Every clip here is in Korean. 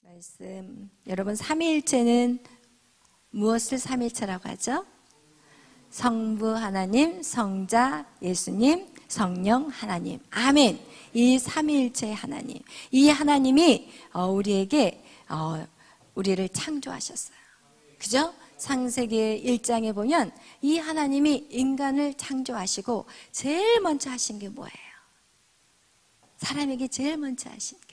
말씀, 여러분 삼위일체는 무엇을 삼위일체라고 하죠? 성부 하나님, 성자 예수님, 성령 하나님. 아멘. 이 삼위일체의 하나님, 이 하나님이 우리에게 우리를 창조하셨어요. 그죠? 창세기 1장에 보면 이 하나님이 인간을 창조하시고 제일 먼저 하신 게 뭐예요? 사람에게 제일 먼저 하신 게,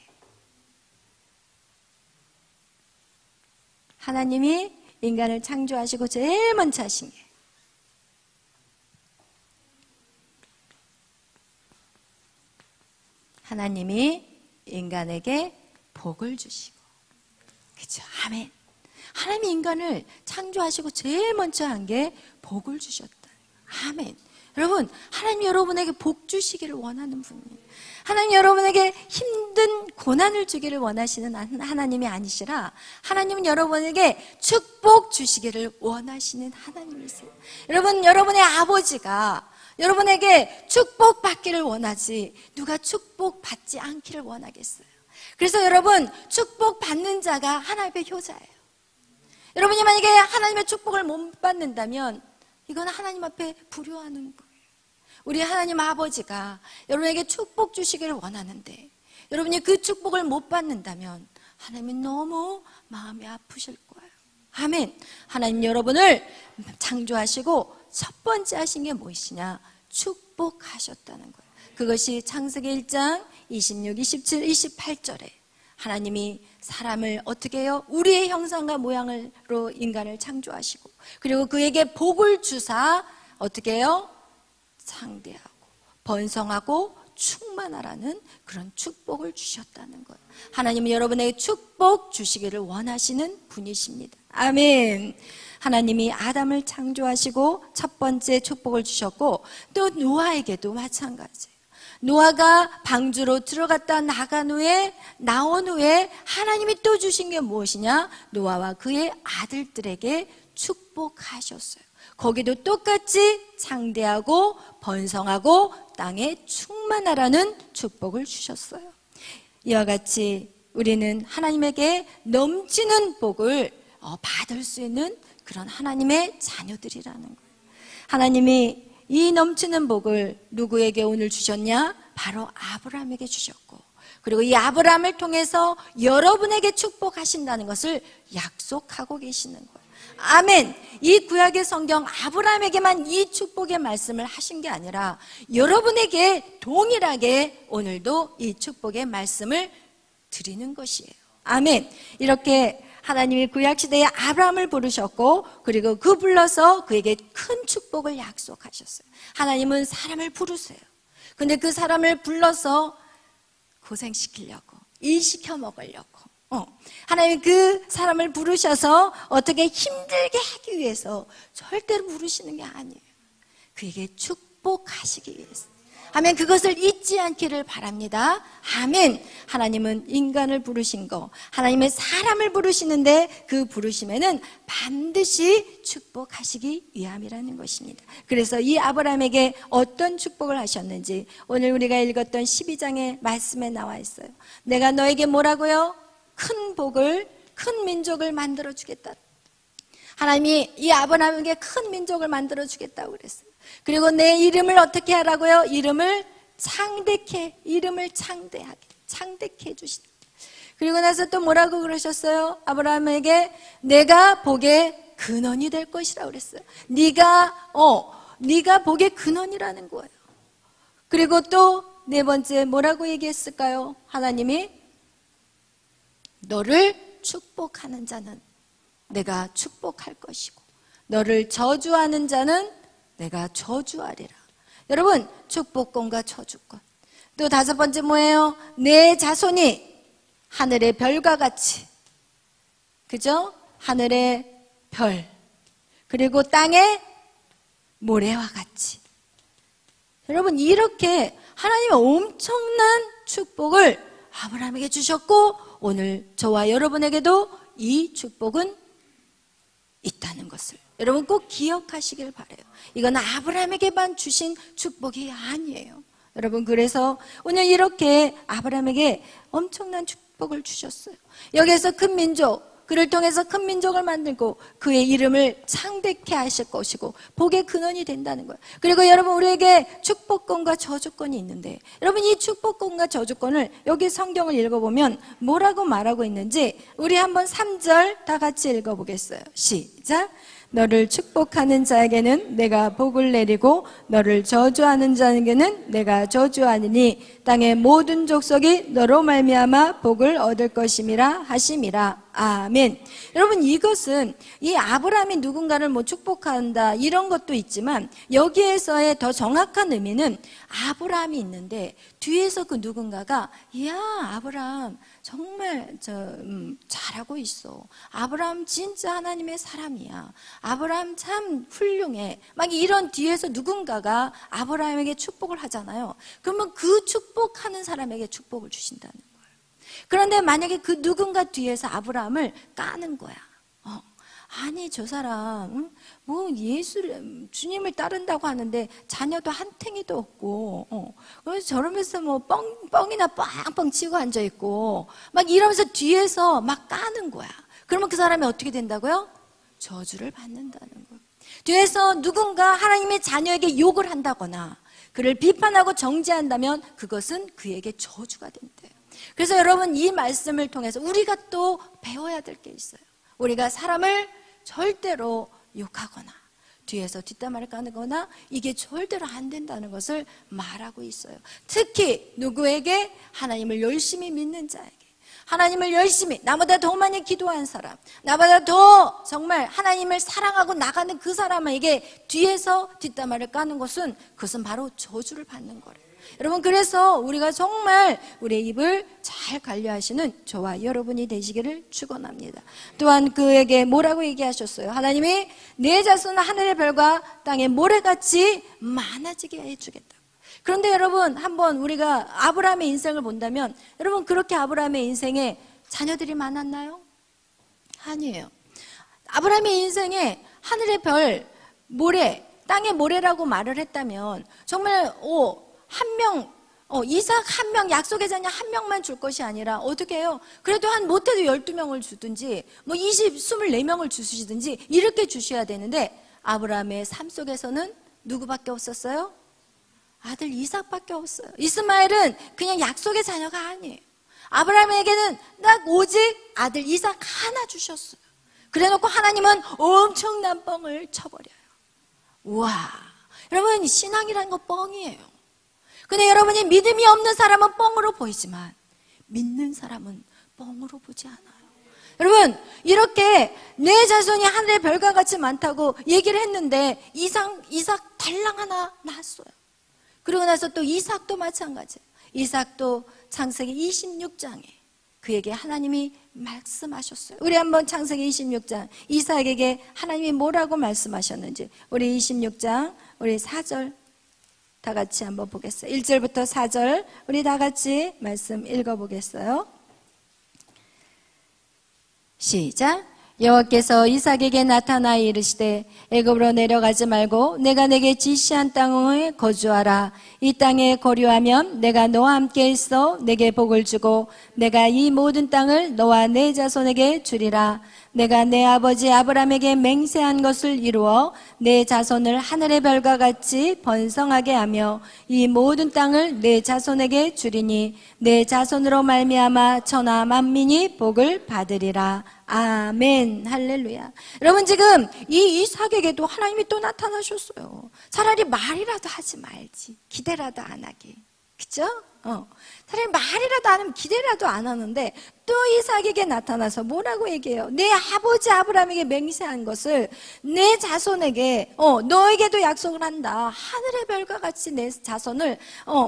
하나님이 인간을 창조하시고 제일 먼저 하신 게 하나님이 인간에게 복을 주시고, 그죠? 아멘. 하나님이 인간을 창조하시고 제일 먼저 한 게 복을 주셨다. 아멘. 여러분, 하나님 여러분에게 복 주시기를 원하는 분이에요. 하나님 여러분에게 힘든 고난을 주기를 원하시는 하나님이 아니시라, 하나님은 여러분에게 축복 주시기를 원하시는 하나님이세요. 여러분, 여러분의 아버지가 여러분에게 축복받기를 원하지 누가 축복받지 않기를 원하겠어요. 그래서 여러분, 축복받는 자가 하나님의 효자예요. 여러분이 만약에 하나님의 축복을 못 받는다면 이건 하나님 앞에 불효하는 거예요. 우리 하나님 아버지가 여러분에게 축복 주시기를 원하는데 여러분이 그 축복을 못 받는다면 하나님은 너무 마음이 아프실 거예요. 아멘. 하나님 여러분을 창조하시고 첫 번째 하신 게 무엇이냐? 축복하셨다는 거예요. 그것이 창세기 1장 26, 27, 28절에 하나님이 사람을 어떻게 해요? 우리의 형상과 모양으로 인간을 창조하시고, 그리고 그에게 복을 주사 어떻게 해요? 상대하고 번성하고 충만하라는 그런 축복을 주셨다는 거예요. 하나님은 여러분에게 축복 주시기를 원하시는 분이십니다. 아멘. 하나님이 아담을 창조하시고 첫 번째 축복을 주셨고, 또 노아에게도 마찬가지예요. 노아가 방주로 들어갔다 나온 후에 하나님이 또 주신 게 무엇이냐? 노아와 그의 아들들에게 축복하셨어요. 거기도 똑같이 창대하고 번성하고 땅에 충만하라는 축복을 주셨어요. 이와 같이 우리는 하나님에게 넘치는 복을 받을 수 있는 그런 하나님의 자녀들이라는 거예요. 하나님이 이 넘치는 복을 누구에게 오늘 주셨냐? 바로 아브라함에게 주셨고, 그리고 이 아브라함을 통해서 여러분에게 축복하신다는 것을 약속하고 계시는 거예요. 아멘. 이 구약의 성경, 아브라함에게만 이 축복의 말씀을 하신 게 아니라 여러분에게 동일하게 오늘도 이 축복의 말씀을 드리는 것이에요. 아멘. 이렇게 하나님이 구약시대에 아브라함을 부르셨고, 그리고 그 불러서 그에게 큰 축복을 약속하셨어요. 하나님은 사람을 부르세요. 근데 그 사람을 불러서 고생시키려고, 일시켜 먹으려고, 하나님이 그 사람을 부르셔서 어떻게 힘들게 하기 위해서 절대로 부르시는 게 아니에요. 그에게 축복하시기 위해서. 아멘. 그것을 잊지 않기를 바랍니다. 아멘. 하나님은 인간을 부르신 거, 하나님의 사람을 부르시는데 그 부르심에는 반드시 축복하시기 위함이라는 것입니다. 그래서 이 아브라함에게 어떤 축복을 하셨는지 오늘 우리가 읽었던 12장의 말씀에 나와 있어요. 내가 너에게 뭐라고요? 큰 복을, 큰 민족을 만들어 주겠다. 하나님이 이 아브라함에게 큰 민족을 만들어 주겠다고 그랬어요. 그리고 내 이름을 어떻게 하라고요? 이름을 창대케 해주신다. 그리고 나서 또 뭐라고 그러셨어요? 아브라함에게 내가 복의 근원이 될 것이라고 그랬어요. 네가 복의 근원이라는 거예요. 그리고 또 네 번째 뭐라고 얘기했을까요? 하나님이 너를 축복하는 자는 내가 축복할 것이고, 너를 저주하는 자는 내가 저주하리라. 여러분, 축복권과 저주권. 또 다섯 번째 뭐예요? 내 자손이 하늘의 별과 같이, 그죠? 하늘의 별, 그리고 땅의 모래와 같이. 여러분, 이렇게 하나님의 엄청난 축복을 아브라함에게 주셨고, 오늘 저와 여러분에게도 이 축복은 있다는 것을 여러분 꼭 기억하시길 바라요. 이건 아브라함에게만 주신 축복이 아니에요. 여러분, 그래서 오늘 이렇게 아브라함에게 엄청난 축복을 주셨어요. 여기에서 큰 민족, 그를 통해서 큰 민족을 만들고 그의 이름을 창대케 하실 것이고 복의 근원이 된다는 거예요. 그리고 여러분, 우리에게 축복권과 저주권이 있는데, 여러분, 이 축복권과 저주권을 여기 성경을 읽어보면 뭐라고 말하고 있는지 우리 한번 3절 다 같이 읽어보겠어요. 시작. 너를 축복하는 자에게는 내가 복을 내리고 너를 저주하는 자에게는 내가 저주하느니 땅의 모든 족속이 너로 말미암아 복을 얻을 것임이라 하심이라. 아멘. 여러분, 이것은 이 아브라함이 누군가를 뭐 축복한다 이런 것도 있지만, 여기에서의 더 정확한 의미는 아브라함이 있는데 뒤에서 그 누군가가, 야, 아브라함 정말 잘하고 있어. 아브라함 진짜 하나님의 사람이야. 아브라함 참 훌륭해. 막 이런 뒤에서 누군가가 아브라함에게 축복을 하잖아요. 그러면 그 축복하는 사람에게 축복을 주신다는 거예요. 그런데 만약에 그 누군가 뒤에서 아브라함을 까는 거야. 아니, 저 사람 뭐 주님을 따른다고 하는데 자녀도 한 탱이도 없고, 그래서 저러면서 뭐 뻥이나 빵빵 치고 앉아 있고 막 이러면서 뒤에서 막 까는 거야. 그러면 그 사람이 어떻게 된다고요? 저주를 받는다는 거예요. 뒤에서 누군가 하나님의 자녀에게 욕을 한다거나 그를 비판하고 정죄한다면 그것은 그에게 저주가 된대요. 그래서 여러분, 이 말씀을 통해서 우리가 또 배워야 될 게 있어요. 우리가 사람을 절대로 욕하거나 뒤에서 뒷담화를 까거나 이게 절대로 안 된다는 것을 말하고 있어요. 특히 누구에게? 하나님을 열심히 믿는 자에게, 하나님을 열심히, 나보다 더 많이 기도한 사람, 나보다 더 정말 하나님을 사랑하고 나가는 그 사람에게 뒤에서 뒷담화를 까는 것은, 그것은 바로 저주를 받는 거래요. 여러분, 그래서 우리가 정말 우리의 입을 잘 관리하시는 저와 여러분이 되시기를 축원합니다. 또한 그에게 뭐라고 얘기하셨어요? 하나님이 내 자손은 하늘의 별과 땅의 모래같이 많아지게 해주겠다. 그런데 여러분, 한번 우리가 아브라함의 인생을 본다면, 여러분, 그렇게 아브라함의 인생에 자녀들이 많았나요? 아니에요. 아브라함의 인생에 하늘의 별, 모래, 땅의 모래라고 말을 했다면 정말 한 명, 이삭 한 명, 약속의 자녀 한 명만 줄 것이 아니라 어떻게 해요? 그래도 못해도 12명을 주든지 24명을 주시든지 이렇게 주셔야 되는데, 아브라함의 삶 속에서는 누구밖에 없었어요? 아들 이삭밖에 없어요. 이스마엘은 그냥 약속의 자녀가 아니에요. 아브라함에게는 딱 오직 아들 이삭 하나 주셨어요. 그래놓고 하나님은 엄청난 뻥을 쳐버려요. 우와, 여러분, 신앙이라는 거 뻥이에요. 근데 여러분이 믿음이 없는 사람은 뻥으로 보이지만 믿는 사람은 뻥으로 보지 않아요. 여러분, 이렇게 내 자손이 하늘의 별과 같이 많다고 얘기를 했는데 이삭 달랑 하나 낳았어요. 그러고 나서 또 이삭도 마찬가지예요. 이삭도 창세기 26장에 그에게 하나님이 말씀하셨어요. 우리 한번 창세기 26장 이삭에게 하나님이 뭐라고 말씀하셨는지 우리 26장 우리 4절 다 같이 한번 보겠어요. 1절부터 4절 우리 다 같이 말씀 읽어보겠어요. 시작. 여호와께서 이삭에게 나타나 이르시되 애굽으로 내려가지 말고 내가 내게 지시한 땅에 거주하라. 이 땅에 거류하면 내가 너와 함께 있어 내게 복을 주고 내가 이 모든 땅을 너와 내 자손에게 주리라. 내가 내 아버지 아브라함에게 맹세한 것을 이루어 내 자손을 하늘의 별과 같이 번성하게 하며 이 모든 땅을 내 자손에게 주리니 내 자손으로 말미암아 천하 만민이 복을 받으리라. 아멘. 할렐루야. 여러분, 지금 이 이삭에게도 하나님이 또 나타나셨어요. 차라리 말이라도 하지 말지, 기대라도 안 하게. 그죠? 차라리 말이라도 안 하면 기대라도 안 하는데 또 이삭에게 나타나서 뭐라고 얘기해요? 내 아버지 아브라함에게 맹세한 것을 내 자손에게 너에게도 약속을 한다. 하늘의 별과 같이 내 자손을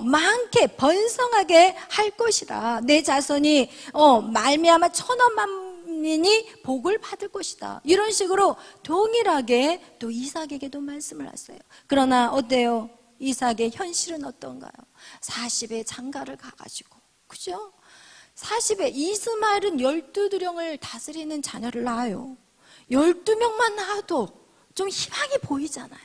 많게 번성하게 할 것이라. 내 자손이 말미암아 천하 만민이 복을 받을 것이다. 이런 식으로 동일하게 또 이삭에게도 말씀을 하세요. 그러나 어때요? 이삭의 현실은 어떤가요? 40에 장가를 가가지고, 그죠? 40에 이스마엘은 12드령을 다스리는 자녀를 낳아요. 12명만 낳아도 좀 희망이 보이잖아요.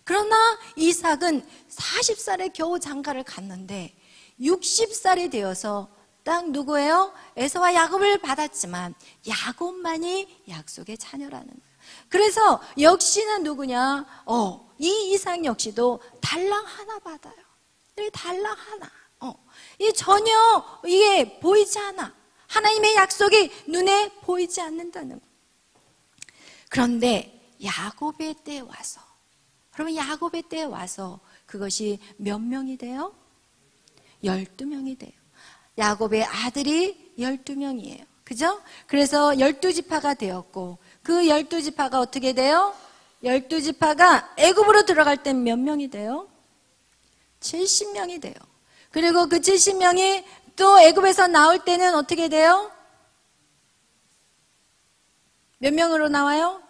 그러나 이삭은 40살에 겨우 장가를 갔는데 60살이 되어서 딱 누구예요? 에서와 야곱을 받았지만 야곱만이 약속의 자녀라는 거예요. 그래서 역시나 누구냐? 이 이삭 역시도 달랑 하나 받아요. 이 달랑 하나. 이 전혀 이게 보이지 않아. 하나님의 약속이 눈에 보이지 않는다는 거예요. 그런데 야곱의 때에 와서, 그러면 야곱의 때에 와서 그것이 몇 명이 돼요? 12명이 돼요. 야곱의 아들이 12명이에요. 그죠? 그래서 12지파가 되었고, 그 12지파가 어떻게 돼요? 12지파가 애굽으로 들어갈 땐 몇 명이 돼요? 70명이 돼요. 그리고 그 70명이 또 애굽에서 나올 때는 어떻게 돼요? 몇 명으로 나와요?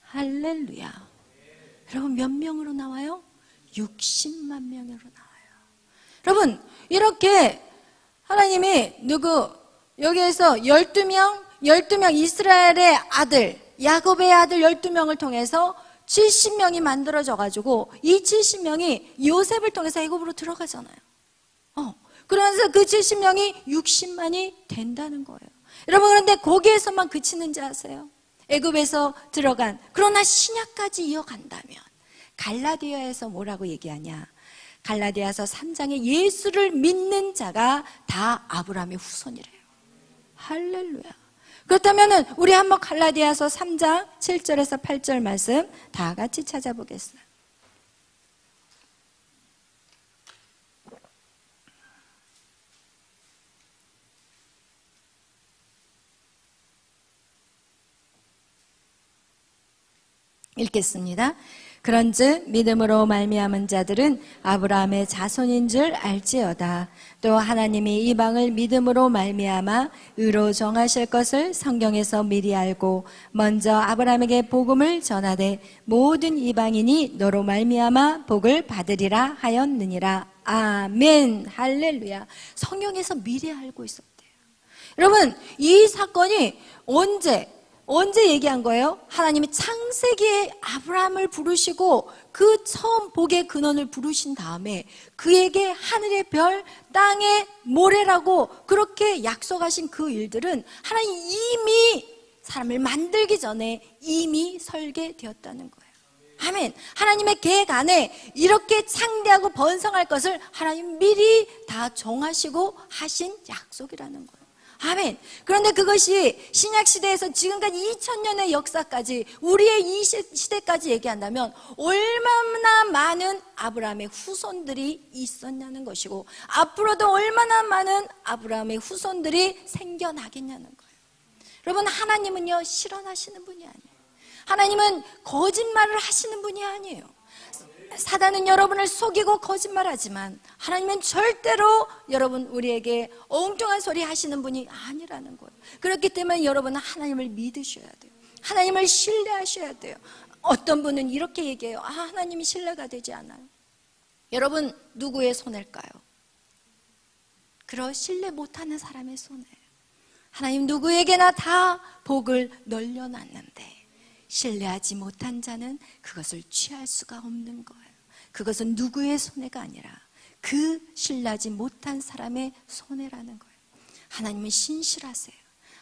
할렐루야. 여러분 몇 명으로 나와요? 60만 명으로 나와요. 여러분 이렇게 하나님이 여기에서 12명 이스라엘의 아들, 야곱의 아들 12명을 통해서 70명이 만들어져 가지고 이 70명이 요셉을 통해서 애굽으로 들어가잖아요. 그러면서 그 70명이 60만이 된다는 거예요. 여러분 그런데 거기에서만 그치는지 아세요? 애굽에서 들어간, 그러나 신약까지 이어간다면 갈라디아에서 뭐라고 얘기하냐? 갈라디아서 3장에 예수를 믿는 자가 다 아브라함의 후손이래요. 할렐루야. 그렇다면 우리 한번 갈라디아서 3장 7절에서 8절 말씀 다 같이 찾아보겠어요. 읽겠습니다. 그런즉 믿음으로 말미암은 자들은 아브라함의 자손인 줄 알지어다. 또 하나님이 이방을 믿음으로 말미암아 의로 정하실 것을 성경에서 미리 알고 먼저 아브라함에게 복음을 전하되 모든 이방인이 너로 말미암아 복을 받으리라 하였느니라. 아멘. 할렐루야. 성경에서 미리 알고 있었대요. 여러분 이 사건이 언제 얘기한 거예요? 하나님이 창세기에 아브라함을 부르시고 그 처음 복의 근원을 부르신 다음에 그에게 하늘의 별, 땅의 모래라고 그렇게 약속하신 그 일들은 하나님 이미 사람을 만들기 전에 이미 설계되었다는 거예요. 아멘. 하나님의 계획 안에 이렇게 창대하고 번성할 것을 하나님 미리 다 정하시고 하신 약속이라는 거예요. 아멘. 그런데 그것이 신약시대에서 지금까지 2000년의 역사까지 우리의 이 시대까지 얘기한다면 얼마나 많은 아브라함의 후손들이 있었냐는 것이고 앞으로도 얼마나 많은 아브라함의 후손들이 생겨나겠냐는 거예요. 여러분 하나님은요 실현하시는 분이 아니에요. 하나님은 거짓말을 하시는 분이 아니에요. 사단은 여러분을 속이고 거짓말하지만 하나님은 절대로 여러분 우리에게 엉뚱한 소리 하시는 분이 아니라는 거예요. 그렇기 때문에 여러분은 하나님을 믿으셔야 돼요. 하나님을 신뢰하셔야 돼요. 어떤 분은 이렇게 얘기해요. 하나님이 신뢰가 되지 않아요. 여러분 누구의 손일까요? 그런 신뢰 못하는 사람의 손이에요. 하나님 누구에게나 다 복을 널려놨는데 신뢰하지 못한 자는 그것을 취할 수가 없는 거예요. 그것은 누구의 손해가 아니라 그 신뢰하지 못한 사람의 손해라는 거예요. 하나님은 신실하세요.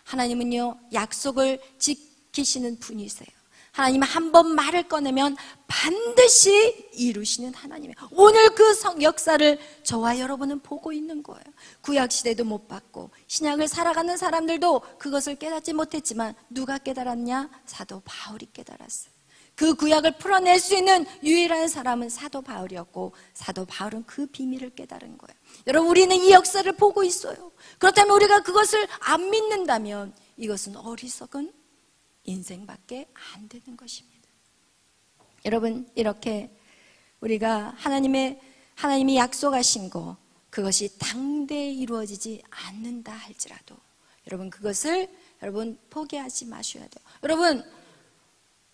하나님은요 약속을 지키시는 분이세요. 하나님은 한 번 말을 꺼내면 반드시 이루시는 하나님이에요. 오늘 그 역사를 저와 여러분은 보고 있는 거예요. 구약시대도 못 봤고 신약을 살아가는 사람들도 그것을 깨닫지 못했지만 누가 깨달았냐? 사도 바울이 깨달았어요. 그 구약을 풀어낼 수 있는 유일한 사람은 사도 바울이었고 사도 바울은 그 비밀을 깨달은 거예요. 여러분 우리는 이 역사를 보고 있어요. 그렇다면 우리가 그것을 안 믿는다면 이것은 어리석은 인생밖에 안 되는 것입니다. 여러분 이렇게 우리가 하나님이 약속하신 거 그것이 당대에 이루어지지 않는다 할지라도 여러분 그것을 여러분 포기하지 마셔야 돼요. 여러분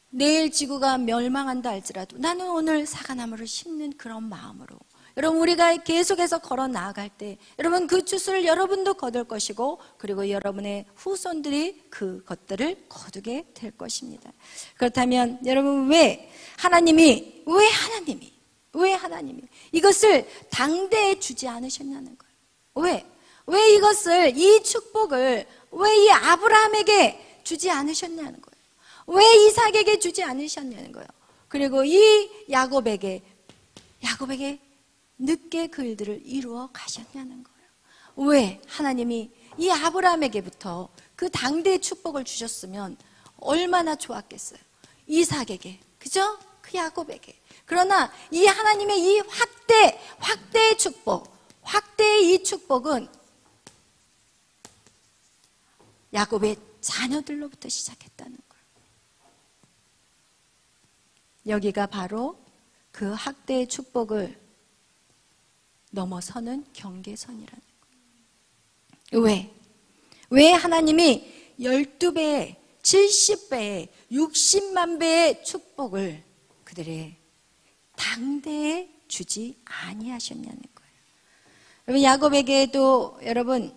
내일 지구가 멸망한다 할지라도 나는 오늘 사과나무를 심는 그런 마음으로 여러분 우리가 계속해서 걸어 나아갈 때 여러분 그 추수를 여러분도 거둘 것이고 그리고 여러분의 후손들이 그것들을 거두게 될 것입니다. 그렇다면 여러분 왜 하나님이 이것을 당대에 주지 않으셨냐는 거예요. 왜 이것을, 이 축복을 왜 이 아브라함에게 주지 않으셨냐는 거예요. 왜 이삭에게 주지 않으셨냐는 거예요. 그리고 이 야곱에게 늦게 그 일들을 이루어 가셨냐는 거예요. 왜 하나님이 이 아브라함에게부터 그 당대의 축복을 주셨으면 얼마나 좋았겠어요. 이삭에게, 그죠? 그 야곱에게. 그러나 이 하나님의 이 확대의 축복, 확대의 이 축복은 야곱의 자녀들로부터 시작했다는 거예요. 여기가 바로 그 확대의 축복을 넘어서는 경계선이라는 거예요. 왜 하나님이 12배, 70배, 60만 배의 축복을 그들의 당대에 주지 아니하셨냐는 거예요. 여러분 야곱에게도 여러분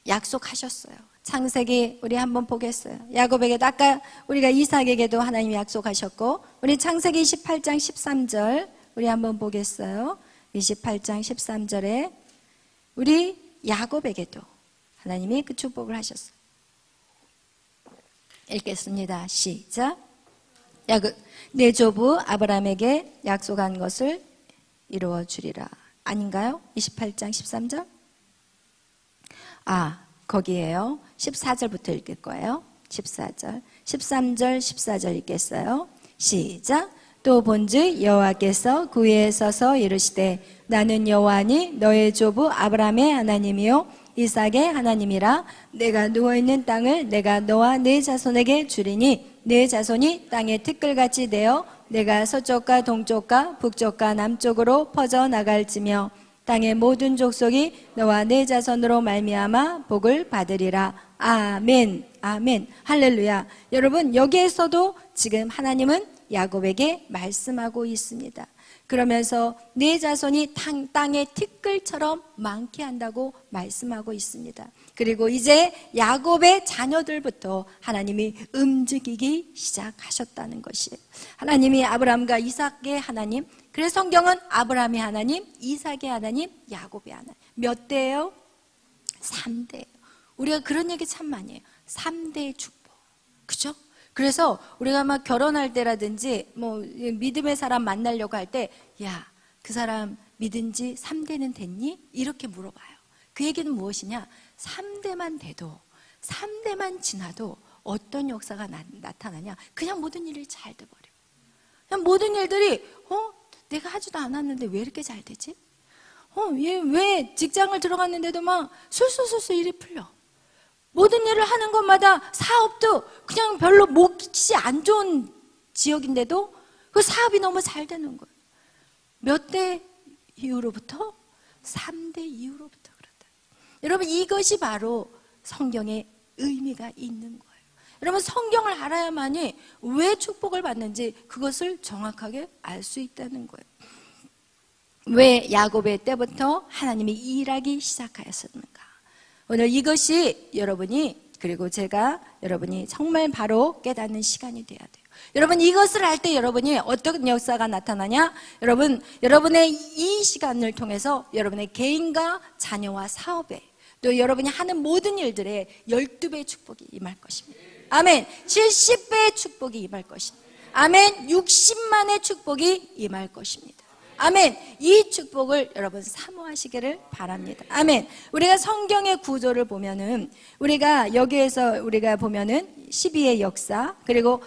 약속하셨어요. 창세기 우리 한번 보겠어요. 야곱에게도 아까 우리가 이삭에게도 하나님이 약속하셨고 우리 창세기 28장 13절 우리 한번 보겠어요. 28장 13절에 우리 야곱에게도 하나님이 그 축복을 하셨어요. 읽겠습니다. 시작. 내 조부 아브라함에게 약속한 것을 이루어 주리라. 아닌가요? 28장 13절? 거기에요. 14절부터 읽을 거예요. 14절, 13절, 14절 읽겠어요. 시작. 또 본즉 여호와께서 그 위에 서서 이르시되 나는 여호와니 너의 조부 아브라함의 하나님이요 이삭의 하나님이라. 내가 누워있는 땅을 내가 너와 네 자손에게 주리니 네 자손이 땅의 티끌같이 되어 내가 서쪽과 동쪽과 북쪽과 남쪽으로 퍼져나갈지며 땅의 모든 족속이 너와 네 자손으로 말미암아 복을 받으리라. 아멘, 아멘, 할렐루야. 여러분 여기에서도 지금 하나님은 야곱에게 말씀하고 있습니다. 그러면서 네 자손이 땅의 티끌처럼 많게 한다고 말씀하고 있습니다. 그리고 이제 야곱의 자녀들부터 하나님이 움직이기 시작하셨다는 것이에요. 하나님이 아브라함과 이삭의 하나님, 그래서 성경은 아브라함의 하나님, 이삭의 하나님, 야곱의 하나님. 몇 대예요? 3대예요. 우리가 그런 얘기 참 많이 해요. 3대의 축복. 그죠? 그래서 우리가 막 결혼할 때라든지 뭐 믿음의 사람 만나려고 할 때 야, 그 사람 믿은 지 3대는 됐니? 이렇게 물어봐요. 그 얘기는 무엇이냐? 3대만 돼도 3대만 지나도 어떤 역사가 나타나냐? 그냥 모든 일이 잘 돼버려요. 그냥 모든 일들이 내가 하지도 않았는데 왜 이렇게 잘 되지? 얘 왜 직장을 들어갔는데도 막 술술술술 일이 풀려. 모든 일을 하는 것마다 사업도 그냥 별로 몫이 안 좋은 지역인데도 그 사업이 너무 잘 되는 거예요. 몇 대 이후로부터? 3대 이후로부터 그렇다. 여러분 이것이 바로 성경의 의미가 있는 거예요. 여러분 성경을 알아야만이 왜 축복을 받는지 그것을 정확하게 알 수 있다는 거예요. 왜 야곱의 때부터 하나님이 일하기 시작하였습니까? 오늘 이것이 여러분이 그리고 제가 여러분이 정말 바로 깨닫는 시간이 돼야 돼요. 여러분 이것을 할 때 여러분이 어떤 역사가 나타나냐? 여러분의 이 시간을 통해서 여러분의 개인과 자녀와 사업에 또 여러분이 하는 모든 일들에 12배의 축복이 임할 것입니다. 아멘. 70배의 축복이 임할 것입니다. 아멘. 60만의 축복이 임할 것입니다. 아멘. 이 축복을 여러분 사모하시기를 바랍니다. 아멘. 우리가 성경의 구조를 보면은 우리가 여기에서 우리가 보면은 12의 역사 그리고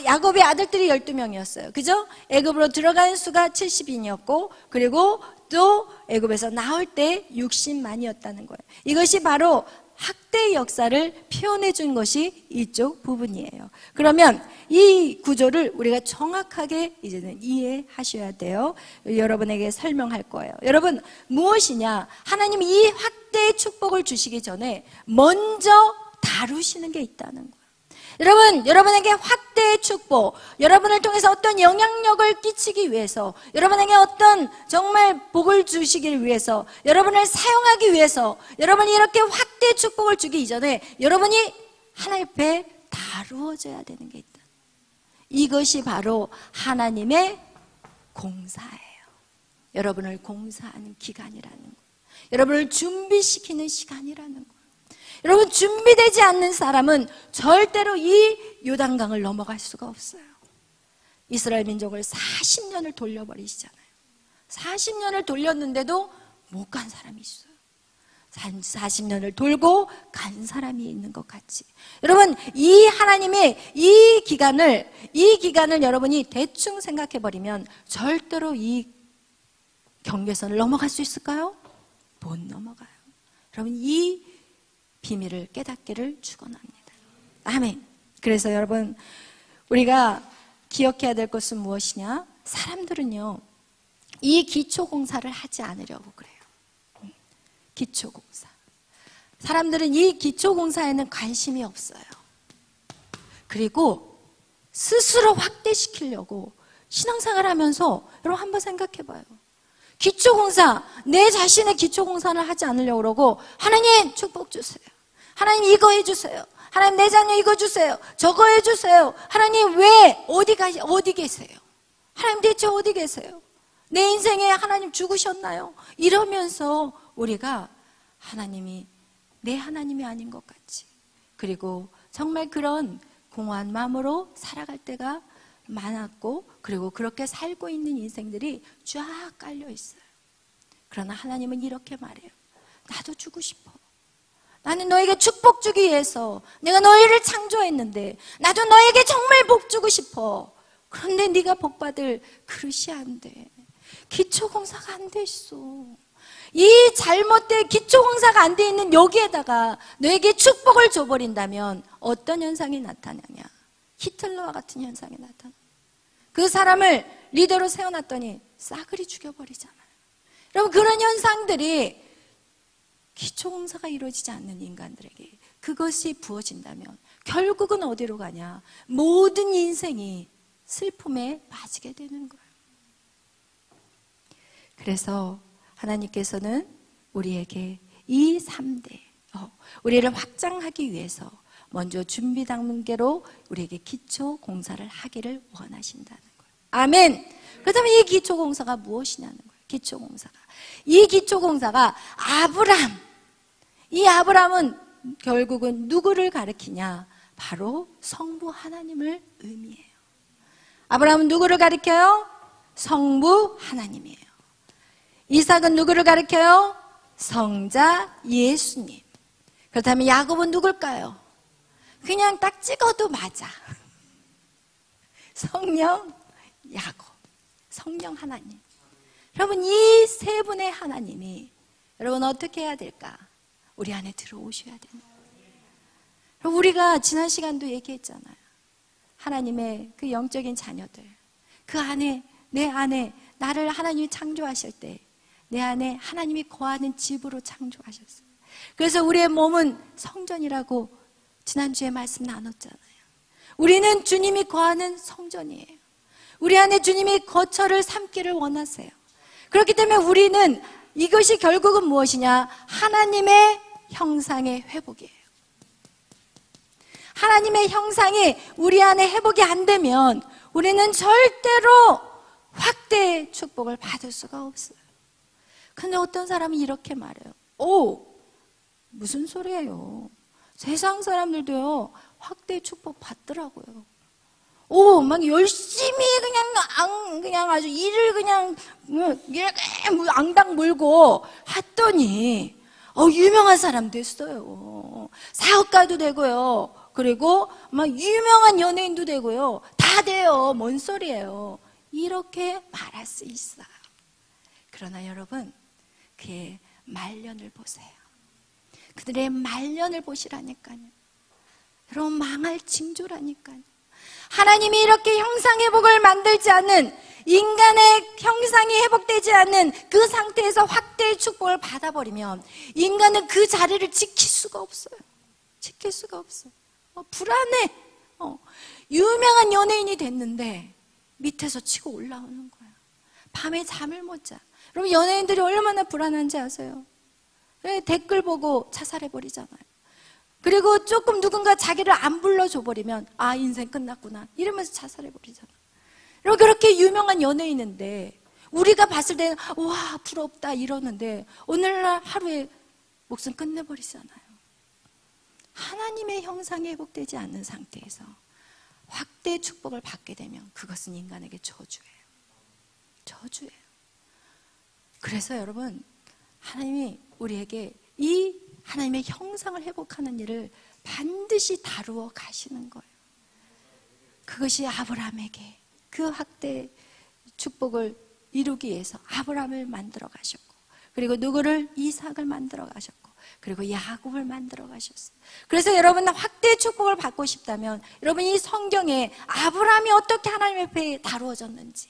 야곱의 아들들이 12명이었어요. 그죠? 애굽으로 들어간 수가 70인이었고 그리고 또 애굽에서 나올 때 60만이었다는 거예요. 이것이 바로 학대의 역사를 표현해 준 것이 이쪽 부분이에요. 그러면 이 구조를 우리가 정확하게 이제는 이해하셔야 돼요. 여러분에게 설명할 거예요. 여러분 무엇이냐? 하나님이 이 학대의 축복을 주시기 전에 먼저 다루시는 게 있다는 거예요. 여러분, 여러분에게 확대의 축복, 여러분을 통해서 어떤 영향력을 끼치기 위해서, 여러분에게 어떤 정말 복을 주시기 위해서, 여러분을 사용하기 위해서, 여러분이 이렇게 확대의 축복을 주기 이전에 여러분이 하나님 앞에 다루어져야 되는 게 있다. 이것이 바로 하나님의 공사예요. 여러분을 공사하는 기간이라는 거예요. 여러분을 준비시키는 시간이라는 거예요. 여러분, 준비되지 않는 사람은 절대로 이 요단강을 넘어갈 수가 없어요. 이스라엘 민족을 40년을 돌려버리시잖아요. 40년을 돌렸는데도 못 간 사람이 있어요. 40년을 돌고 간 사람이 있는 것 같이, 여러분, 이 하나님의 이 기간을 여러분이 대충 생각해버리면 절대로 이 경계선을 넘어갈 수 있을까요? 못 넘어가요. 여러분, 이 비밀을 깨닫기를 축원합니다. 아멘. 그래서 여러분, 우리가 기억해야 될 것은 무엇이냐? 사람들은요, 이 기초공사를 하지 않으려고 그래요. 기초공사. 사람들은 이 기초공사에는 관심이 없어요. 그리고 스스로 확대시키려고 신앙생활 하면서, 여러분 한번 생각해봐요. 기초공사, 내 자신의 기초공사를 하지 않으려고 그러고, 하나님 축복 주세요, 하나님 이거 해주세요, 하나님 내 자녀 이거 주세요, 저거 해주세요, 하나님 왜 어디 계세요, 하나님 대체 어디 계세요, 내 인생에 하나님 죽으셨나요? 이러면서 우리가 하나님이 내 하나님이 아닌 것 같이, 그리고 정말 그런 공허한 마음으로 살아갈 때가 많았고, 그리고 그렇게 살고 있는 인생들이 쫙 깔려 있어요. 그러나 하나님은 이렇게 말해요. 나도 주고 싶어. 나는 너에게 축복 주기 위해서 내가 너희를 창조했는데, 나도 너에게 정말 복 주고 싶어. 그런데 네가 복 받을 그릇이 안 돼. 기초공사가 안 돼 있어. 이 잘못된 기초공사가 안 돼 있는 여기에다가 너에게 축복을 줘버린다면 어떤 현상이 나타나냐? 히틀러와 같은 현상이 나타나. 그 사람을 리더로 세워놨더니 싸그리 죽여버리잖아요. 여러분, 그런 현상들이 기초공사가 이루어지지 않는 인간들에게 그것이 부어진다면 결국은 어디로 가냐? 모든 인생이 슬픔에 빠지게 되는 거예요. 그래서 하나님께서는 우리에게 이 3대, 우리를 확장하기 위해서 먼저 준비 단계로 우리에게 기초 공사를 하기를 원하신다는 거예요. 아멘. 그렇다면 이 기초 공사가 무엇이냐는 거예요. 기초 공사가, 이 기초 공사가 이 아브람은 결국은 누구를 가리키냐? 바로 성부 하나님을 의미해요. 아브람은 누구를 가리켜요? 성부 하나님이에요. 이삭은 누구를 가리켜요? 성자 예수님. 그렇다면 야곱은 누굴까요? 그냥 딱 찍어도 맞아. 성령 야곱, 성령 하나님. 여러분, 이 세 분의 하나님이 여러분 어떻게 해야 될까? 우리 안에 들어오셔야 되는 거예요. 우리가 지난 시간도 얘기했잖아요. 하나님의 그 영적인 자녀들, 그 안에, 내 안에 나를 하나님이 창조하실 때 내 안에 하나님이 거하는 집으로 창조하셨어요. 그래서 우리의 몸은 성전이라고 지난주에 말씀 나눴잖아요. 우리는 주님이 거하는 성전이에요. 우리 안에 주님이 거처를 삼기를 원하세요. 그렇기 때문에 우리는 이것이 결국은 무엇이냐? 하나님의 형상의 회복이에요. 하나님의 형상이 우리 안에 회복이 안 되면 우리는 절대로 확대의 축복을 받을 수가 없어요. 근데 어떤 사람이 이렇게 말해요. 무슨 소리예요? 세상 사람들도요, 확대의 축복 받더라고요. 막 열심히 그냥 아주 일을 그냥 이렇게 앙당 물고 했더니 유명한 사람 됐어요. 사업가도 되고요. 그리고 막 유명한 연예인도 되고요. 다 돼요. 뭔 소리예요? 이렇게 말할 수 있어요. 그러나 여러분, 그의 말년을 보세요. 그들의 말년을 보시라니까요. 여러분, 망할 징조라니까요. 하나님이 이렇게 형상 회복을 만들지 않는, 인간의 형상이 회복되지 않는 그 상태에서 확대의 축복을 받아버리면 인간은 그 자리를 지킬 수가 없어요. 지킬 수가 없어요. 불안해. 유명한 연예인이 됐는데 밑에서 치고 올라오는 거야. 밤에 잠을 못 자. 여러분, 연예인들이 얼마나 불안한지 아세요? 댓글 보고 자살해버리잖아요. 그리고 조금 누군가 자기를 안 불러줘 버리면 아, 인생 끝났구나 이러면서 자살해버리잖아요. 여러분, 그렇게 유명한 연예인인데 우리가 봤을 때는 와, 부럽다 이러는데 오늘날 하루에 목숨 끝내버리잖아요. 하나님의 형상이 회복되지 않는 상태에서 확대의 축복을 받게 되면 그것은 인간에게 저주예요. 저주예요. 그래서 여러분, 하나님이 우리에게 이 하나님의 형상을 회복하는 일을 반드시 다루어 가시는 거예요. 그것이 아브라함에게 그 확대 축복을 이루기 위해서 아브라함을 만들어 가셨고, 그리고 누구를? 이삭을 만들어 가셨고, 그리고 야곱을 만들어 가셨어요. 그래서 여러분, 확대 축복을 받고 싶다면 여러분, 이 성경에 아브라함이 어떻게 하나님 앞에 다루어졌는지,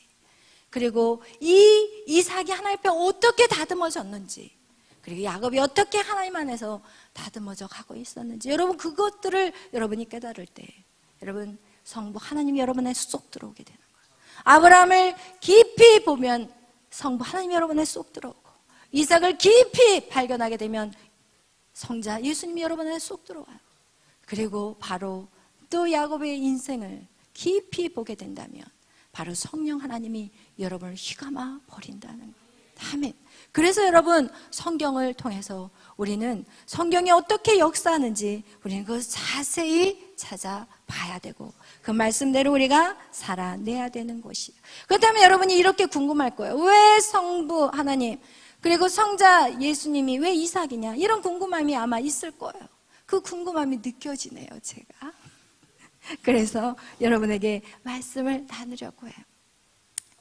그리고 이 이삭이 하나님 앞에 어떻게 다듬어졌는지, 그리고 야곱이 어떻게 하나님 안에서 다듬어져 가고 있었는지, 여러분 그것들을 여러분이 깨달을 때 여러분, 성부 하나님이 여러분에 쏙 들어오게 되는 거예요. 아브라함을 깊이 보면 성부 하나님이 여러분에 쏙 들어오고, 이삭을 깊이 발견하게 되면 성자 예수님이 여러분에 쏙 들어와요. 그리고 바로 또 야곱의 인생을 깊이 보게 된다면 바로 성령 하나님이 여러분을 휘감아 버린다는 거예요. 아멘. 그래서 여러분, 성경을 통해서 우리는 성경이 어떻게 역사하는지 우리는 그걸 자세히 찾아봐야 되고 그 말씀대로 우리가 살아내야 되는 것이에요. 그렇다면 여러분이 이렇게 궁금할 거예요. 왜 성부 하나님 그리고 성자 예수님이 왜 이삭이냐, 이런 궁금함이 아마 있을 거예요. 그 궁금함이 느껴지네요, 제가. 그래서 여러분에게 말씀을 나누려고 해요.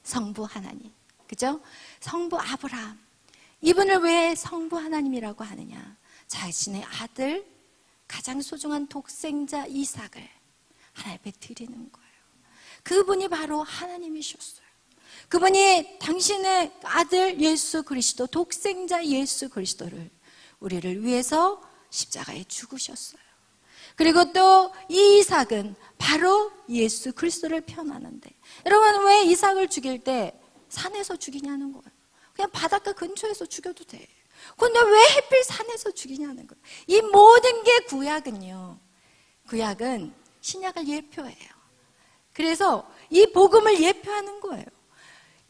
성부 하나님, 그죠? 성부 아브라함, 이분을 왜 성부 하나님이라고 하느냐? 자신의 아들, 가장 소중한 독생자 이삭을 하나님 앞에 드리는 거예요. 그분이 바로 하나님이셨어요. 그분이 당신의 아들 예수 그리스도, 독생자 예수 그리스도를 우리를 위해서 십자가에 죽으셨어요. 그리고 또 이 이삭은 바로 예수 그리스도를 표현하는데, 여러분 왜 이삭을 죽일 때 산에서 죽이냐는 거예요. 그냥 바닷가 근처에서 죽여도 돼. 근데 왜 하필 산에서 죽이냐는 거예요. 이 모든 게 구약은요, 구약은 신약을 예표해요. 그래서 이 복음을 예표하는 거예요.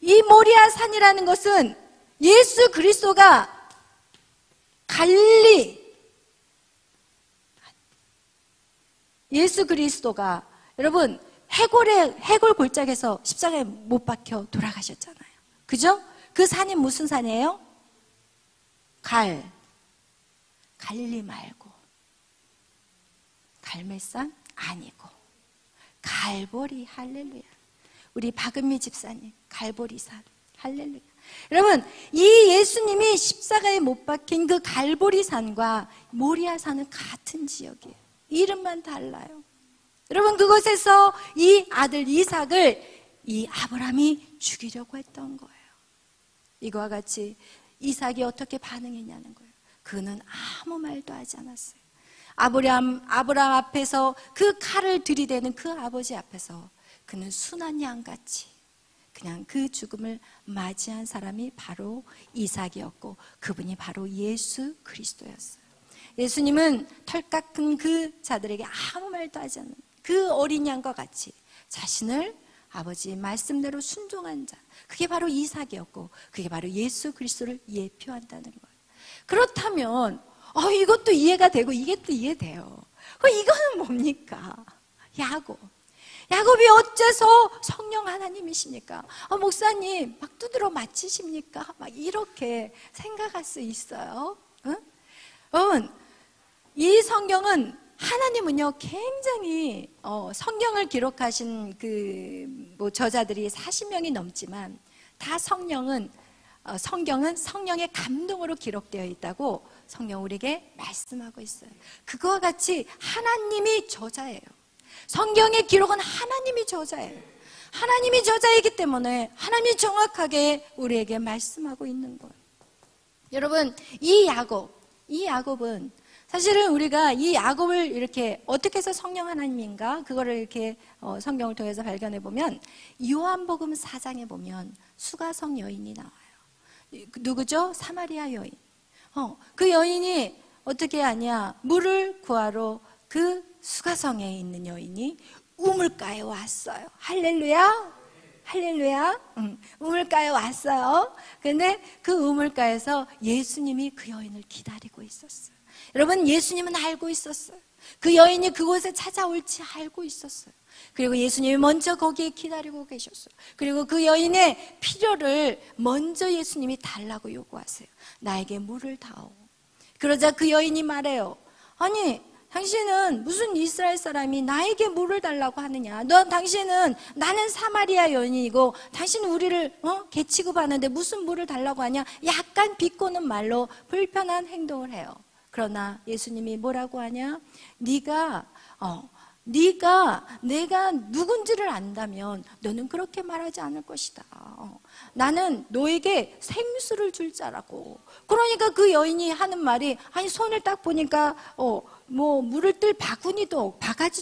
이 모리아 산이라는 것은 예수 그리스도가 예수 그리스도가 여러분 해골 골짜기에서 십자가에 못 박혀 돌아가셨잖아요. 그죠? 그 산이 무슨 산이에요? 갈릴리 말고 갈멜산 아니고 갈보리. 할렐루야. 우리 박은미 집사님 갈보리산. 할렐루야. 여러분, 이 예수님이 십자가에 못 박힌 그 갈보리산과 모리아산은 같은 지역이에요. 이름만 달라요. 여러분, 그곳에서 이 아들 이삭을 이 아브라함이 죽이려고 했던 거예요. 이거와 같이 이삭이 어떻게 반응했냐는 거예요. 그는 아무 말도 하지 않았어요. 아브라함 앞에서 그 칼을 들이대는 그 아버지 앞에서 그는 순한 양같이 그냥 그 죽음을 맞이한 사람이 바로 이삭이었고, 그분이 바로 예수 그리스도였어요. 예수님은 털 깎은 그 자들에게 아무 말도 하지 않는 그 어린 양과 같이 자신을 아버지의 말씀대로 순종한 자, 그게 바로 이삭이었고 그게 바로 예수 그리스도를 예표한다는 거예요. 그렇다면 이것도 이해가 되고 이게 또 이해돼요. 이거는 뭡니까? 야곱이 어째서 성령 하나님이십니까? 목사님 막 두드러 맞히십니까? 막 이렇게 생각할 수 있어요. 응? 이 성경은, 하나님은요 굉장히 성경을 기록하신 저자들이 40명이 넘지만 다 성경은 성령의 감동으로 기록되어 있다고 성경 우리에게 말씀하고 있어요. 그거와 같이 하나님이 저자예요. 성경의 기록은 하나님이 저자예요. 하나님이 저자이기 때문에 하나님이 정확하게 우리에게 말씀하고 있는 거예요. 여러분, 이 야곱은 사실은 우리가 이 야곱을 이렇게 어떻게 해서 성령 하나님인가 그거를 이렇게 성경을 통해서 발견해 보면 요한복음 4장에 보면 수가성 여인이 나와요. 누구죠? 사마리아 여인. 그 여인이 어떻게 하냐? 물을 구하러 그 수가성에 있는 여인이 우물가에 왔어요. 할렐루야. 할렐루야. 우물가에 왔어요. 근데 그 우물가에서 예수님이 그 여인을 기다리고 있었어요. 여러분, 예수님은 알고 있었어요. 그 여인이 그곳에 찾아올지 알고 있었어요. 그리고 예수님이 먼저 거기에 기다리고 계셨어요. 그리고 그 여인의 필요를 먼저 예수님이 달라고 요구하세요. 나에게 물을 다오. 그러자 그 여인이 말해요. 아니, 당신은 무슨 이스라엘 사람이 나에게 물을 달라고 하느냐? 당신은 나는 사마리아 여인이고 당신은 우리를 개 취급하는데 무슨 물을 달라고 하냐? 약간 비꼬는 말로 불편한 행동을 해요. 그러나 예수님이 뭐라고 하냐? 네가 내가 누군지를 안다면 너는 그렇게 말하지 않을 것이다. 나는 너에게 생수를 줄 자라고. 그러니까 그 여인이 하는 말이, 아니 손을 딱 보니까 뭐 물을 뜰 바가지도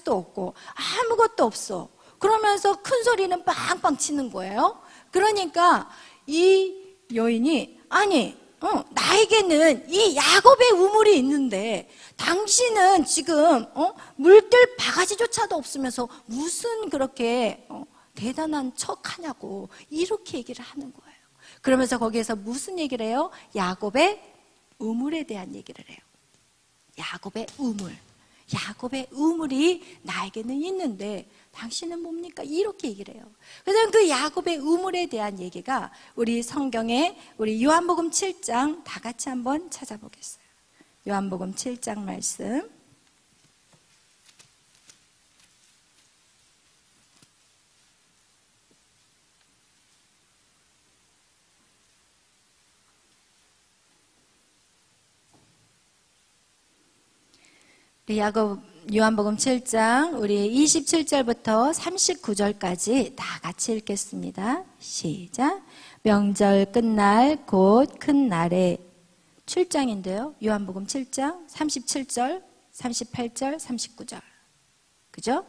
없고 아무것도 없어. 그러면서 큰 소리는 빵빵 치는 거예요. 그러니까 이 여인이, 아니 나에게는 이 야곱의 우물이 있는데 당신은 지금 물뜰 바가지조차도 없으면서 무슨 그렇게 대단한 척하냐고 이렇게 얘기를 하는 거예요. 그러면서 거기에서 무슨 얘기를 해요? 야곱의 우물에 대한 얘기를 해요. 야곱의 우물이 나에게는 있는데 당신은 뭡니까? 이렇게 얘기를 해요. 그래서 그 야곱의 우물에 대한 얘기가 우리 성경에 우리 요한복음 7장 다 같이 한번 찾아보겠어요. 요한복음 7장 말씀. 요한복음 7장 우리 27절부터 39절까지 다 같이 읽겠습니다. 시작. 명절 끝날 곧 큰 날에 출장인데요. 요한복음 7장 37절, 38절, 39절. 그죠?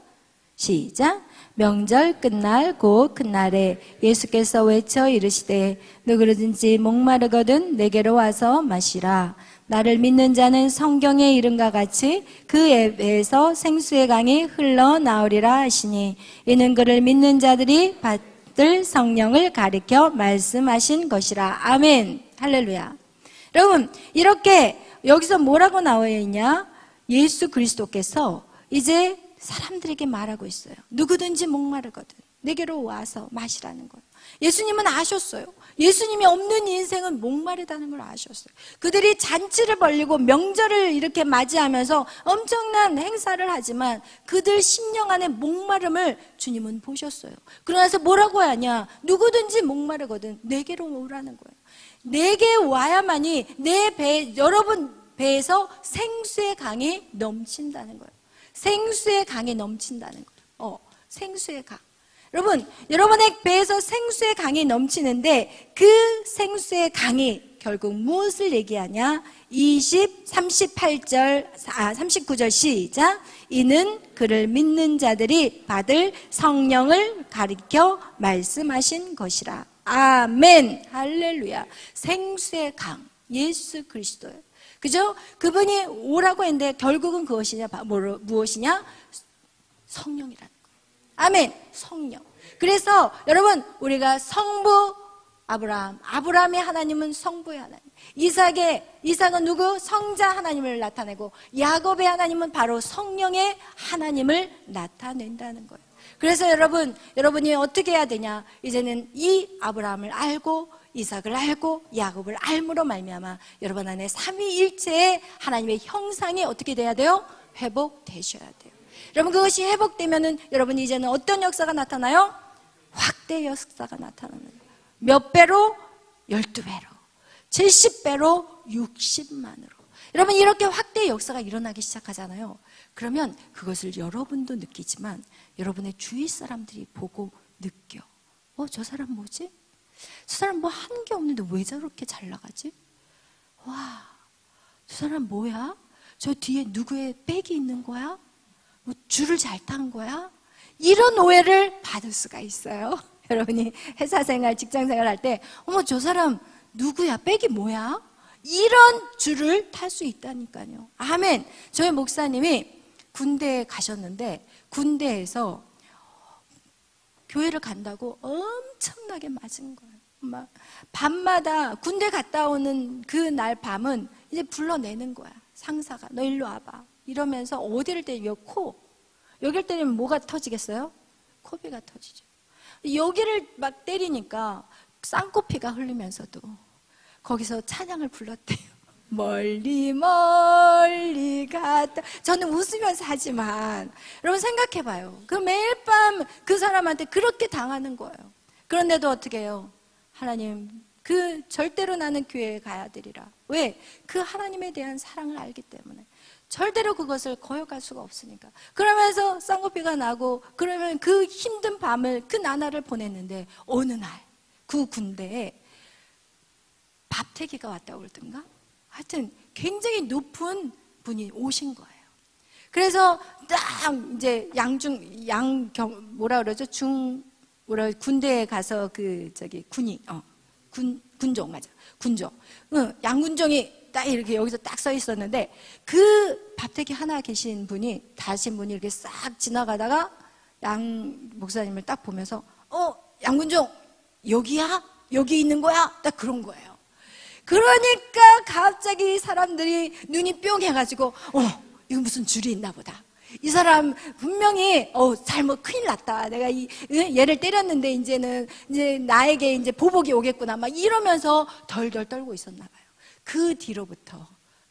시작. 명절 끝날 곧 큰 날에 예수께서 외쳐 이르시되 누구든지 목마르거든 내게로 와서 마시라. 나를 믿는 자는 성경에 이름과 같이 그 배에서 생수의 강이 흘러나오리라 하시니 이는 그를 믿는 자들이 받을 성령을 가리켜 말씀하신 것이라. 아멘. 할렐루야. 여러분, 이렇게 여기서 뭐라고 나와 있냐? 예수 그리스도께서 이제 사람들에게 말하고 있어요. 누구든지 목마르거든 내게로 와서 마시라는 거예요. 예수님은 아셨어요. 예수님이 없는 인생은 목마르다는 걸 아셨어요. 그들이 잔치를 벌리고 명절을 이렇게 맞이하면서 엄청난 행사를 하지만 그들 심령 안에 목마름을 주님은 보셨어요. 그러나서 뭐라고 하냐? 누구든지 목마르거든 내게로 오라는 거예요. 내게 와야만이 여러분 배에서 생수의 강이 넘친다는 거예요. 생수의 강이 넘친다는 거예요. 생수의 강. 여러분의 배에서 생수의 강이 넘치는데 그 생수의 강이 결국 무엇을 얘기하냐? 39절 시작. 이는 그를 믿는 자들이 받을 성령을 가리켜 말씀하신 것이라. 아멘. 할렐루야. 생수의 강, 예수 그리스도예요. 그죠? 그분이 오라고 했는데 결국은 무엇이냐? 성령이라는 거예요. 아멘. 성령. 그래서 여러분, 우리가 성부 아브라함의 하나님은 성부의 하나님, 이삭은 누구? 성자 하나님을 나타내고 야곱의 하나님은 바로 성령의 하나님을 나타낸다는 거예요. 그래서 여러분이 어떻게 해야 되냐? 이제는 이 아브라함을 알고 이삭을 알고 야곱을 알므로 말미암아 여러분 안에 삼위일체의 하나님의 형상이 어떻게 돼야 돼요? 회복되셔야 돼요. 여러분, 그것이 회복되면은 여러분 이제는 어떤 역사가 나타나요? 확대 역사가 나타나는 거예요. 몇 배로? 12배로, 70배로, 60만으로. 여러분, 이렇게 확대 역사가 일어나기 시작하잖아요. 그러면 그것을 여러분도 느끼지만 여러분의 주위 사람들이 보고 느껴. 저 사람 뭐지? 저 사람 뭐 한 게 없는데 왜 저렇게 잘 나가지? 와, 저 사람 뭐야? 저 뒤에 누구의 백이 있는 거야? 뭐 줄을 잘 탄 거야? 이런 오해를 받을 수가 있어요. 여러분이 회사 생활, 직장 생활 할 때 어머 저 사람 누구야? 백이 뭐야? 이런 줄을 탈 수 있다니까요. 아멘. 저희 목사님이 군대에 가셨는데 군대에서 교회를 간다고 엄청나게 맞은 거예요. 막 밤마다 군대 갔다 오는 그 날 밤은 이제 불러내는 거야. 상사가 너 일로 와봐 이러면서 어디를 때리면 여기를 때리면 뭐가 터지겠어요? 코피가 터지죠. 여기를 막 때리니까 쌍코피가 흘리면서도 거기서 찬양을 불렀대요. 멀리 멀리 갔다. 저는 웃으면서 하지만 여러분 생각해봐요. 그 매일 밤 그 사람한테 그렇게 당하는 거예요. 그런데도 어떻게 해요? 하나님 그 절대로 나는 교회에 가야 되리라. 왜? 그 하나님에 대한 사랑을 알기 때문에 절대로 그것을 거역할 수가 없으니까. 그러면서 쌍꺼피가 나고 그러면 그 힘든 밤을 그 나날을 보냈는데 어느 날 그 군대에 밥태기가 왔다고 그러던가? 하여튼 굉장히 높은 분이 오신 거예요. 그래서 딱 이제 뭐라 그러죠? 군대에 가서 군종 맞아. 군종. 양군종이 딱 이렇게 여기서 딱 서 있었는데 그 밥태기 하나 계신 분이 다신 분이 이렇게 싹 지나가다가 양 목사님을 딱 보면서 양군종 여기야? 여기 있는 거야? 딱 그런 거예요. 그러니까 갑자기 사람들이 눈이 뿅 해가지고 이거 무슨 줄이 있나 보다. 이 사람 분명히 잘못 큰일 났다. 내가 얘를 때렸는데 이제 나에게 이제 보복이 오겠구나. 막 이러면서 덜덜 떨고 있었나 봐요. 그 뒤로부터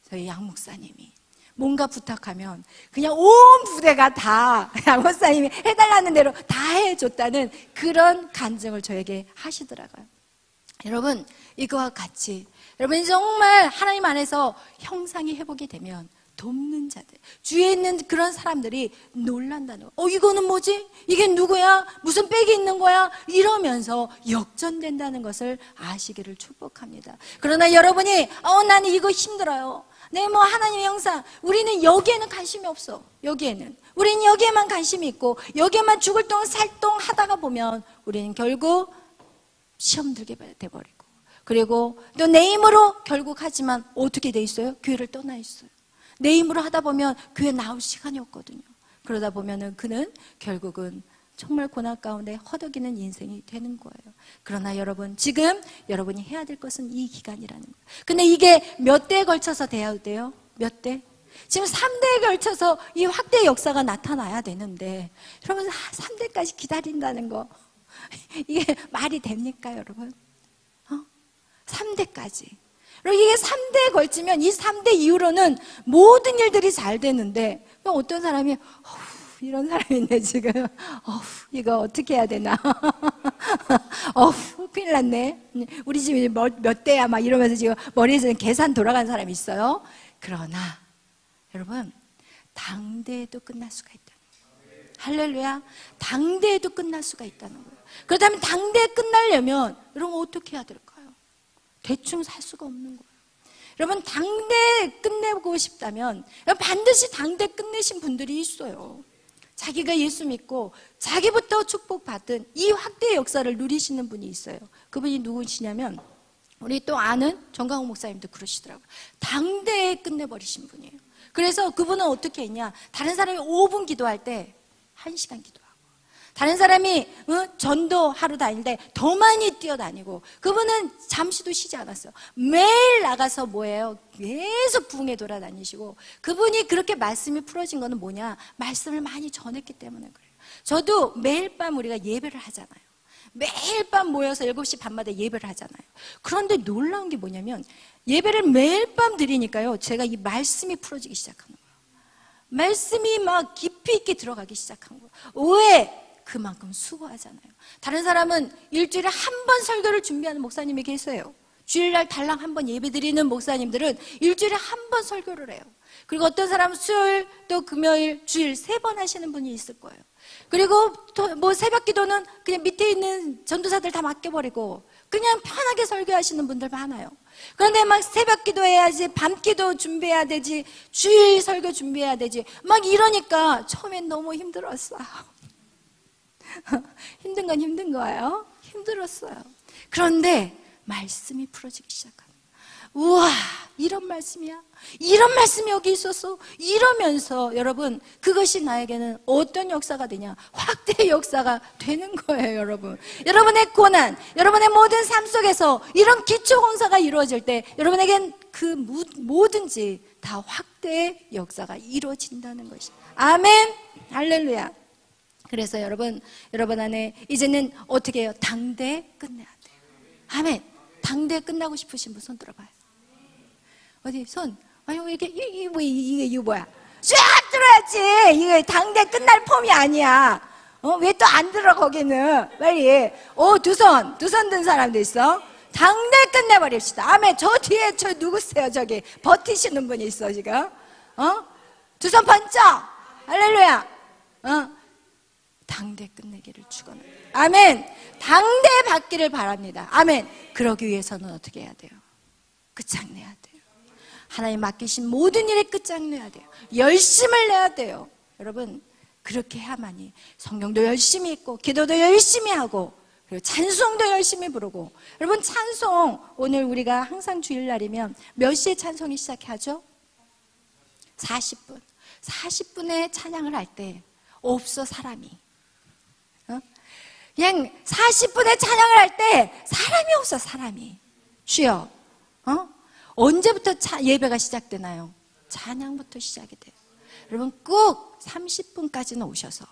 저희 양 목사님이 뭔가 부탁하면 그냥 온 부대가 다 양 목사님이 해달라는 대로 다 해줬다는 그런 간증을 저에게 하시더라고요. 여러분 이거와 같이 여러분이 정말 하나님 안에서 형상이 회복이 되면 돕는 자들, 주위에 있는 그런 사람들이 놀란다는 거. 이거는 뭐지? 이게 누구야? 무슨 백이 있는 거야? 이러면서 역전된다는 것을 아시기를 축복합니다. 그러나 여러분이 나는 이거 힘들어요. 네, 뭐 하나님의 형상, 우리는 여기에는 관심이 없어. 여기에는 우리는 여기에만 관심이 있고 여기에만 죽을 똥 살똥 하다가 보면 우리는 결국 시험 들게 돼버리고, 그리고 또 내 힘으로 결국 하지만 어떻게 돼 있어요? 교회를 떠나 있어요. 내 힘으로 하다 보면 교회 나올 시간이 없거든요. 그러다 보면은 그는 결국은 정말 고난 가운데 허덕이는 인생이 되는 거예요. 그러나 여러분, 지금 여러분이 해야 될 것은 이 기간이라는 거예요. 근데 이게 몇 대에 걸쳐서 돼야 돼요? 몇 대? 지금 3대에 걸쳐서 이 확대 역사가 나타나야 되는데 여러분 3대까지 기다린다는 거 이게 말이 됩니까 여러분? 3대까지. 그리고 이게 3대에 걸치면 이 3대 이후로는 모든 일들이 잘 되는데 어떤 사람이 이런 사람인데 지금 이거 어떻게 해야 되나 큰일 났네. 우리 집이 몇 대야 막 이러면서 지금 머리에서 계산 돌아가는 사람이 있어요. 그러나 여러분 당대에도 끝날 수가 있다는 거예요. 할렐루야. 당대에도 끝날 수가 있다는 거예요. 그렇다면 당대에 끝나려면 여러분 어떻게 해야 될까요? 대충 살 수가 없는 거예요. 여러분 당대 끝내고 싶다면 반드시 당대 끝내신 분들이 있어요. 자기가 예수 믿고 자기부터 축복받은 이 확대의 역사를 누리시는 분이 있어요. 그분이 누구시냐면 우리 또 아는 정강호 목사님도 그러시더라고요. 당대에 끝내버리신 분이에요. 그래서 그분은 어떻게 했냐, 다른 사람이 5분 기도할 때 1시간 기도하고, 다른 사람이 전도 하러 다닐 때 더 많이 뛰어다니고, 그분은 잠시도 쉬지 않았어요. 매일 나가서 뭐예요? 계속 부흥에 돌아다니시고, 그분이 그렇게 말씀이 풀어진 거는 뭐냐? 말씀을 많이 전했기 때문에 그래요. 저도 매일 밤 우리가 예배를 하잖아요. 매일 밤 모여서 7시 반마다 예배를 하잖아요. 그런데 놀라운 게 뭐냐면 예배를 매일 밤 드리니까요, 제가 이 말씀이 풀어지기 시작하는 거예요. 말씀이 막 깊이 있게 들어가기 시작한 거예요. 왜? 그만큼 수고하잖아요. 다른 사람은 일주일에 한 번 설교를 준비하는 목사님이 계세요. 주일날 달랑 한 번 예배 드리는 목사님들은 일주일에 한 번 설교를 해요. 그리고 어떤 사람은 수요일 또 금요일 주일 3번 하시는 분이 있을 거예요. 그리고 또 뭐 새벽 기도는 그냥 밑에 있는 전도사들 다 맡겨버리고 그냥 편하게 설교하시는 분들 많아요. 그런데 막 새벽 기도해야지, 밤 기도 준비해야 되지, 주일 설교 준비해야 되지, 막 이러니까 처음엔 너무 힘들었어요. 힘든 건 힘든 거예요. 힘들었어요. 그런데 말씀이 풀어지기 시작합니다. 우와, 이런 말씀이야? 이런 말씀이 여기 있었어? 이러면서 여러분, 그것이 나에게는 어떤 역사가 되냐? 확대의 역사가 되는 거예요, 여러분. 여러분의 고난, 여러분의 모든 삶 속에서 이런 기초공사가 이루어질 때 여러분에겐 그 뭐든지 다 확대의 역사가 이루어진다는 것이. 아멘, 할렐루야. 그래서 여러분 안에 이제는 어떻게 해요? 당대 끝내야 돼요. 아멘. 당대 끝나고 싶으신 분 손 들어봐요. 어디 손? 아니 왜 이게 이게 뭐야? 쫙 들어야지. 이거 당대 끝날 폼이 아니야. 왜 또 안 들어 거기는? 빨리. 두 손 든 사람도 있어. 당대 끝내버립시다. 아멘. 저 뒤에 저 누구세요? 저기 버티시는 분이 있어 지금. 두 손 번쩍. 할렐루야. 당대 끝내기를 축원합니다. 아멘. 당대 받기를 바랍니다. 아멘. 그러기 위해서는 어떻게 해야 돼요? 끝장내야 돼요. 하나님 맡기신 모든 일에 끝장내야 돼요. 열심을 내야 돼요. 여러분, 그렇게 해야만이 성경도 열심히 읽고 기도도 열심히 하고 그리고 찬송도 열심히 부르고. 여러분, 찬송 오늘 우리가 항상 주일날이면 몇 시에 찬송이 시작하죠? 40분. 40분에 찬양을 할 때 없어 사람이. 그냥 40분에 찬양을 할 때 사람이 없어, 사람이. 주여, 언제부터 예배가 시작되나요? 찬양부터 시작이 돼요. 여러분, 꼭 30분까지는 오셔서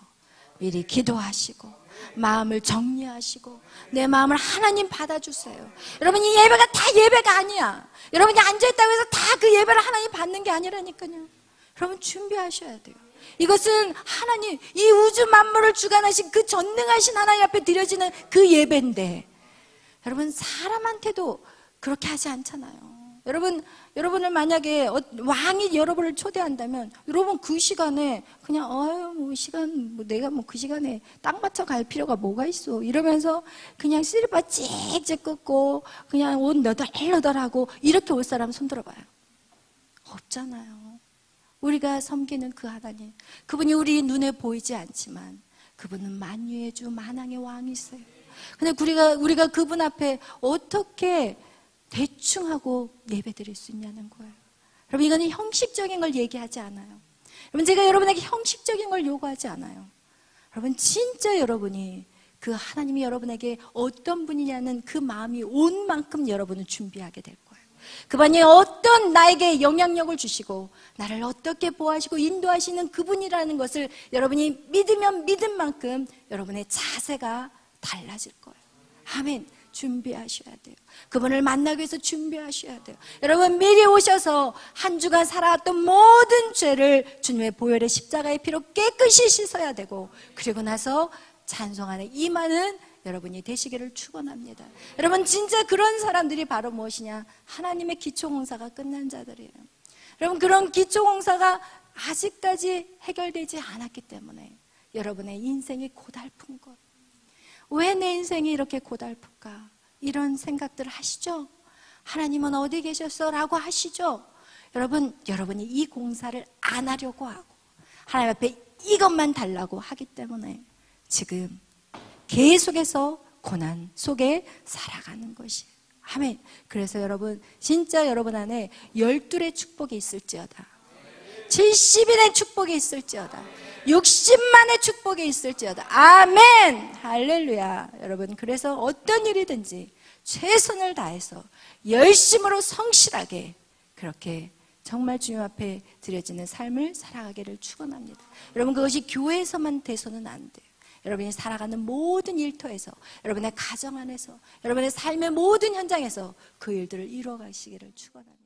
미리 기도하시고 마음을 정리하시고 내 마음을 하나님 받아주세요. 여러분, 이 예배가 다 예배가 아니야. 여러분이 앉아있다고 해서 다 그 예배를 하나님 받는 게 아니라니까요. 여러분, 준비하셔야 돼요. 이것은 하나님, 이 우주 만물을 주관하신 그 전능하신 하나님 앞에 드려지는 그 예배인데, 여러분, 사람한테도 그렇게 하지 않잖아요. 여러분을 만약에 왕이 여러분을 초대한다면 여러분 그 시간에 그냥 내가 그 시간에 딱 맞춰 갈 필요가 뭐가 있어 이러면서 그냥 슬리퍼 찍찍 긋고 그냥 옷 너덜너덜하고 이렇게 올 사람 손 들어봐요. 없잖아요. 우리가 섬기는 그 하나님, 그분이 우리 눈에 보이지 않지만 그분은 만유의 주 만왕의 왕이세요. 근데 우리가 그분 앞에 어떻게 대충 하고 예배 드릴 수 있냐는 거예요. 여러분, 이거는 형식적인 걸 얘기하지 않아요. 여러분, 제가 여러분에게 형식적인 걸 요구하지 않아요. 여러분, 진짜 여러분이 그 하나님이 여러분에게 어떤 분이냐는 그 마음이 온 만큼 여러분은 준비하게 될 거예요. 그분이 어떤 나에게 영향력을 주시고 나를 어떻게 보호하시고 인도하시는 그분이라는 것을 여러분이 믿으면 믿은 만큼 여러분의 자세가 달라질 거예요. 아멘. 준비하셔야 돼요. 그분을 만나기 위해서 준비하셔야 돼요. 여러분, 미리 오셔서 한 주간 살아왔던 모든 죄를 주님의 보혈의 십자가의 피로 깨끗이 씻어야 되고, 그리고 나서 찬송 안에 임하는 여러분이 되시기를 축원합니다. 여러분, 진짜 그런 사람들이 바로 무엇이냐? 하나님의 기초공사가 끝난 자들이에요. 여러분, 그런 기초공사가 아직까지 해결되지 않았기 때문에 여러분의 인생이 고달픈 것. 왜 내 인생이 이렇게 고달플까? 이런 생각들을 하시죠? 하나님은 어디 계셨어? 라고 하시죠? 여러분이 이 공사를 안 하려고 하고 하나님 앞에 이것만 달라고 하기 때문에 지금 계속해서 고난 속에 살아가는 것이에요. 아멘. 그래서 여러분, 진짜 여러분 안에 12의 축복이 있을지어다, 70인의 축복이 있을지어다, 60만의 축복이 있을지어다. 아멘. 할렐루야. 여러분, 그래서 어떤 일이든지 최선을 다해서 열심으로 성실하게 그렇게 정말 주님 앞에 드려지는 삶을 살아가기를 축원합니다. 여러분, 그것이 교회에서만 돼서는 안 돼요. 여러분이 살아가는 모든 일터에서, 여러분의 가정 안에서, 여러분의 삶의 모든 현장에서 그 일들을 이루어 가시기를 축원합니다.